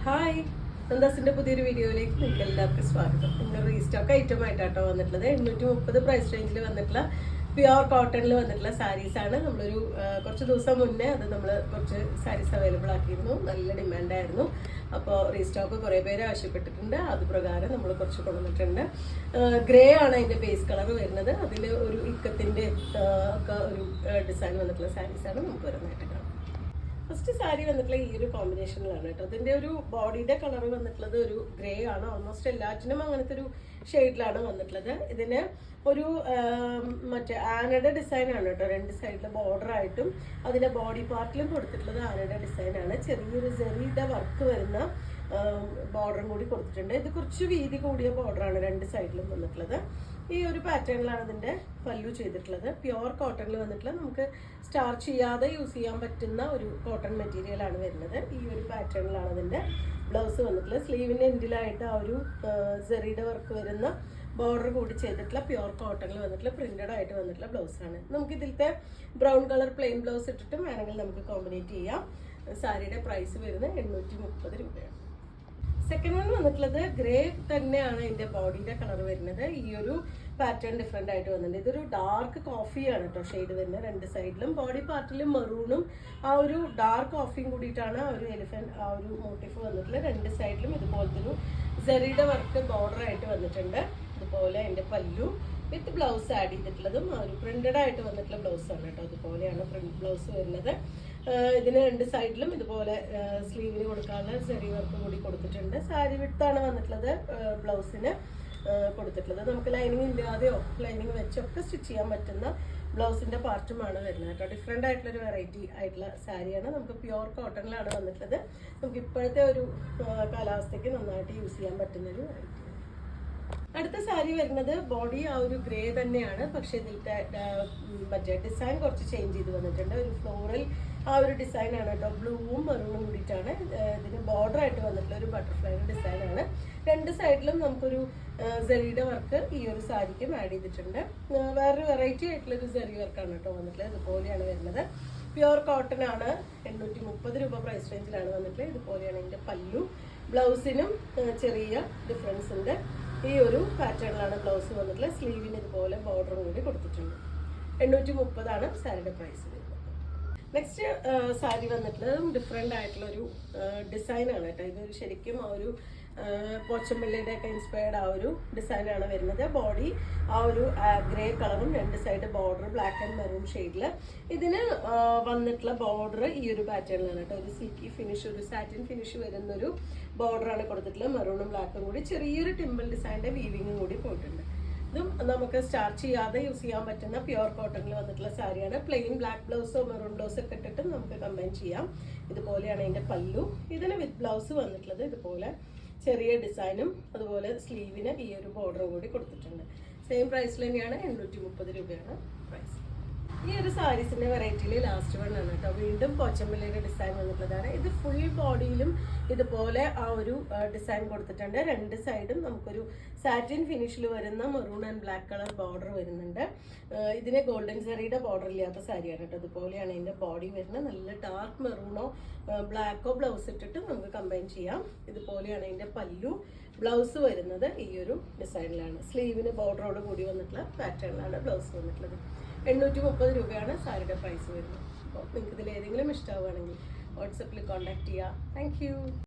Hi, നന്ദാസിന്റെ പുതിയൊരു വീഡിയോയിലേക്ക് നിങ്ങൾക്ക് എല്ലാവർക്കും സ്വാഗതം. ഇന്ന് റീസ്റ്റോക്ക് ഐറ്റം ആയിട്ടാട്ടോ വന്നിട്ടുള്ളത്. 830 പ്രൈസ് റേഞ്ചിൽ വന്നിട്ടുള്ള പ്യുവർ കോട്ടണിൽ വന്നിട്ടുള്ള സാരീസാണ്. നമ്മളൊരു കുറച്ച് ദിവസം മുന്നേ അത് നമ്മൾ കുറച്ച് സാരീസ് അവൈലബിൾ ആക്കിയിരുന്നു. നല്ല ഡിമാൻഡായിരുന്നു. അപ്പോൾ റീസ്റ്റോക്ക് കുറേ പേര് ആവശ്യപ്പെട്ടിട്ടുണ്ട്. അത് പ്രകാരം നമ്മൾ കുറച്ച് കൊണ്ടുവന്നിട്ടുണ്ട്. ഗ്രേ ആണ് അതിൻ്റെ ബേസ് കളർ വരുന്നത്. അതിൽ ഒരു ഇക്കത്തിൻ്റെ ഒക്കെ ഒരു ഡിസൈൻ വന്നിട്ടുള്ള സാരീസാണ് നമുക്ക് വരുന്നതായിട്ട് കാണാം. ഫസ്റ്റ് സാരി വന്നിട്ടുള്ള ഈ ഒരു കോമ്പിനേഷനിലാണ് കേട്ടോ. അതിന്റെ ഒരു ബോഡിയുടെ കളർ വന്നിട്ടുള്ളത് ഒരു ഗ്രേ ആണ്. ഓൾമോസ്റ്റ് എല്ലാറ്റിനും അങ്ങനത്തെ ഒരു ഷെയ്ഡിലാണ് വന്നിട്ടുള്ളത്. ഇതിന് ഒരു മറ്റേ ആനയുടെ ഡിസൈൻ ആണ് കേട്ടോ. രണ്ട് സൈഡിലെ ബോർഡർ ആയിട്ടും അതിന്റെ ബോഡി പാർട്ടിലും കൊടുത്തിട്ടുള്ളത് ആനയുടെ ഡിസൈൻ ആണ്. ചെറിയൊരു ജെറിയുടെ വർക്ക് വരുന്ന ബോർഡറും കൂടി കൊടുത്തിട്ടുണ്ട്. ഇത് കുറച്ച് വീതി കൂടിയ ബോർഡറാണ് രണ്ട് സൈഡിലും വന്നിട്ടുള്ളത്. ഈ ഒരു പാറ്റേണിലാണ് ഇതിന്റെ പല്ലു ചെയ്തിട്ടുള്ളത്. പ്യുവർ കോട്ടണിൽ വന്നിട്ടുള്ള നമുക്ക് സ്റ്റാർച്ച് ചെയ്യാതെ യൂസ് ചെയ്യാൻ പറ്റുന്ന ഒരു കോട്ടൺ മെറ്റീരിയൽ ആണ് വരുന്നത്. ഈ ഒരു പാറ്റേണിലാണ് അതിന്റെ ബ്ലൗസ് വന്നിട്ടുള്ളത്. സ്ലീവിന്റെ എൻഡിലായിട്ട് ആ ഒരു ജെറിയുടെ വർക്ക് വരുന്ന ബോർഡർ കൂടി ചെയ്തിട്ടുള്ള പ്യുവർ കോട്ടണിൽ വന്നിട്ടുള്ള പ്രിന്റഡ് ആയിട്ട് വന്നിട്ടുള്ള ബ്ലൗസ് ആണ്. നമുക്ക് ഇതിലത്തെ ബ്രൗൺ കളർ പ്ലെയിൻ ബ്ലൗസ് ഇട്ടിട്ടും വേണമെങ്കിൽ നമുക്ക് കോമ്പിനേറ്റ് ചെയ്യാം. സാരിയുടെ പ്രൈസ് വരുന്നത് 830 രൂപയാണ്. സെക്കൻഡ് വൺ വന്നിട്ടുള്ളത് ഗ്രേ തന്നെയാണ് ഇതിന്റെ ബോഡിയുടെ കളർ വരുന്നത്. ഈ ഒരു പാറ്റേൺ ഡിഫറെന്റ് ആയിട്ട് വന്നിട്ടുണ്ട്. ഇതൊരു ഡാർക്ക് കോഫിയാണ് കേട്ടോ ഷെയ്ഡ് വരുന്നത്. രണ്ട് സൈഡിലും ബോഡി പാർട്ടിലും മെറൂണും ആ ഒരു ഡാർക്ക് കോഫിയും കൂടിയിട്ടാണ് ആ ഒരു എലിഫന്റ് ആ ഒരു മോട്ടീഫ് വന്നിട്ടുള്ളത്. രണ്ട് സൈഡിലും ഇതുപോലത്തെ ഒരു സെറിയുടെ വർക്ക് ബോർഡർ ആയിട്ട് വന്നിട്ടുണ്ട്. ഇതുപോലെ അതിന്റെ പല്ലു വിത്ത് ബ്ലൗസ് ആഡ് ചെയ്തിട്ടുള്ളതും ആ ഒരു പ്രിന്റഡ് ആയിട്ട് വന്നിട്ടുള്ള ബ്ലൗസ് ആണ് കേട്ടോ. അതുപോലെയാണ് പ്രിന്റ് ബ്ലൗസ് വരുന്നത്. ഇതിന് രണ്ട് സൈഡിലും ഇതുപോലെ സ്ലീവിന് കൊടുക്കാനുള്ള സെറി വർക്ക് കൂടി കൊടുത്തിട്ടുണ്ട്. സാരി വിട്ടാണ് വന്നിട്ടുള്ളത് ബ്ലൗസിന് കൊടുത്തിട്ടുള്ളത്. നമുക്ക് ലൈനിങ് ഇല്ലാതെയോ ലൈനിങ് വെച്ചൊക്കെ സ്റ്റിച്ച് ചെയ്യാൻ പറ്റുന്ന ബ്ലൗസിന്റെ പാർട്ടുമാണ് വരുന്നത് കേട്ടോ. ഡിഫറെന്റ് ആയിട്ടുള്ള ഒരു വെറൈറ്റി ആയിട്ടുള്ള സാരിയാണ്. നമുക്ക് പ്യുവർ കോട്ടണിലാണ് വന്നിട്ടുള്ളത്. നമുക്ക് ഇപ്പോഴത്തെ ഒരു കാലാവസ്ഥയ്ക്ക് നന്നായിട്ട് യൂസ് ചെയ്യാൻ പറ്റുന്ന ഒരു വെറൈറ്റി. അടുത്ത സാരി വരുന്നത് ബോഡി ആ ഒരു ഗ്രേ തന്നെയാണ്. പക്ഷെ ഇതിലത്തെ മറ്റേ ഡിസൈൻ കുറച്ച് ചേഞ്ച് ചെയ്ത് വന്നിട്ടുണ്ട്. ഒരു ഫ്ലോറൽ ആ ഒരു ഡിസൈൻ ആണ് കേട്ടോ. ബ്ലൂവും മെറൂണും കൂടിയിട്ടാണ് ഇതിന് ബോർഡർ ആയിട്ട് വന്നിട്ടുള്ള ഒരു ബട്ടർഫ്ലൈയുടെ ഡിസൈനാണ്. രണ്ട് സൈഡിലും നമുക്കൊരു സെറിയുടെ വർക്ക് ഈ ഒരു സാരിക്കും ആഡ് ചെയ്തിട്ടുണ്ട്. വേറൊരു വെറൈറ്റി ആയിട്ടുള്ള ഒരു സെറി വർക്കാണ് കേട്ടോ വന്നിട്ടുള്ളത്. ഇതുപോലെയാണ് വരുന്നത്. പ്യുവർ കോട്ടൺ ആണ്. 830 രൂപ പ്രൈസ് റേഞ്ചിലാണ് വന്നിട്ടുള്ളത്. ഇതുപോലെയാണ് ഇതിന്റെ പല്ലു. ബ്ലൗസിനും ചെറിയ ഡിഫറൻസ് ഉണ്ട്. ഈ ഒരു പാറ്റേണിലാണ് ബ്ലൗസ് വന്നിട്ടുള്ളത്. സ്ലീവിന് ഇതുപോലെ ബോർഡറും കൂടി കൊടുത്തിട്ടുണ്ട്. 830 സാരിയുടെ പ്രൈസ് വരുന്നത്. നെക്സ്റ്റ് സാരി വന്നിട്ടുള്ളതും ഡിഫറെൻ്റ് ആയിട്ടുള്ള ഒരു ഡിസൈനാണ് കേട്ടോ. ഇത് ശരിക്കും ആ ഒരു പോച്ചമ്പള്ളിയുടെ ഒക്കെ ഇൻസ്പയർഡ് ആ ഒരു ഡിസൈനാണ് വരുന്നത്. ബോഡി ആ ഒരു ഗ്രേ കളറും രണ്ട് side border black and maroon ഷെയ്ഡിൽ. ഇതിന് വന്നിട്ടുള്ള ബോർഡർ ഈ ഒരു പാറ്റേണിലാണ് കേട്ടോ. ഒരു സിൽക്കി ഫിനിഷ് ഒരു സാറ്റിൻ ഫിനിഷ് വരുന്നൊരു ബോർഡറാണ് കൊടുത്തിട്ടുള്ളത്. മെറൂണും ബ്ലാക്കും കൂടി ചെറിയൊരു ടിമ്പിൾ ഡിസൈൻ്റെ വീവിങ്ങും കൂടി പോയിട്ടുണ്ട്. ഇതും നമുക്ക് സ്റ്റാർച്ച് ചെയ്യാതെ യൂസ് ചെയ്യാൻ പറ്റുന്ന പ്യുവർ കോട്ടണിൽ വന്നിട്ടുള്ള സാരിയാണ്. പ്ലെയിൻ ബ്ലാക്ക് ബ്ലൗസോ മെറൂൺ ബ്ലൗസോ ഒക്കെ ഇട്ടിട്ട് നമുക്ക് കമ്പൈൻ ചെയ്യാം. ഇതുപോലെയാണ് ഇതിന്റെ പല്ലു. ഇതിന് വിത്ത് ബ്ലൗസ് വന്നിട്ടുള്ളത് ഇതുപോലെ ചെറിയ ഡിസൈനും അതുപോലെ സ്ലീവിന് ഈ ഒരു ബോർഡറും കൂടി കൊടുത്തിട്ടുണ്ട്. സെയിം പ്രൈസിൽ തന്നെയാണ്. 830 രൂപയാണ് പ്രൈസ്. ഈ ഒരു സാരീസിന്റെ വെറൈറ്റിയിൽ ലാസ്റ്റ് വൺ ആണ് കേട്ടോ. വീണ്ടും പോച്ചമ്പള്ളിയുടെ ഡിസൈൻ വന്നിട്ടുള്ളതാണ്. ഇത് ഫുൾ ബോഡിയിലും ഇതുപോലെ ആ ഒരു ഡിസൈൻ കൊടുത്തിട്ടുണ്ട്. രണ്ട് സൈഡും നമുക്കൊരു സാറ്റിൻ ഫിനിഷിൽ വരുന്ന maroon and black colour border വരുന്നുണ്ട്. ഇതിന് ഗോൾഡൻ സെറിയുടെ ബോർഡർ ഇല്ലാത്ത സാരിയാണ് കേട്ടോ. അതുപോലെയാണ് ഇതിന്റെ ബോഡി വരുന്നത്. നല്ല ഡാർക്ക് മെറൂണോ ബ്ലാക്കോ ബ്ലൗസ് ഇട്ടിട്ട് നമുക്ക് കമ്പൈൻ ചെയ്യാം. ഇതുപോലെയാണ് ഇതിന്റെ പല്ലു. ബ്ലൗസ് വരുന്നത് ഈ ഒരു ഡിസൈനിലാണ്. സ്ലീവിന് ബോർഡറോട് കൂടി വന്നിട്ടുള്ള പാറ്റേണിലാണ് ബ്ലൗസ് വന്നിട്ടുള്ളത്. 830 രൂപയാണ് സാരിയുടെ പ്രൈസ് വരുന്നത്. അപ്പോൾ നിങ്ങൾക്ക് ഇതിൽ ഏതെങ്കിലും ഇഷ്ടമാവുകയാണെങ്കിൽ വാട്സപ്പിൽ കോൺടാക്ട് ചെയ്യുക. Thank you.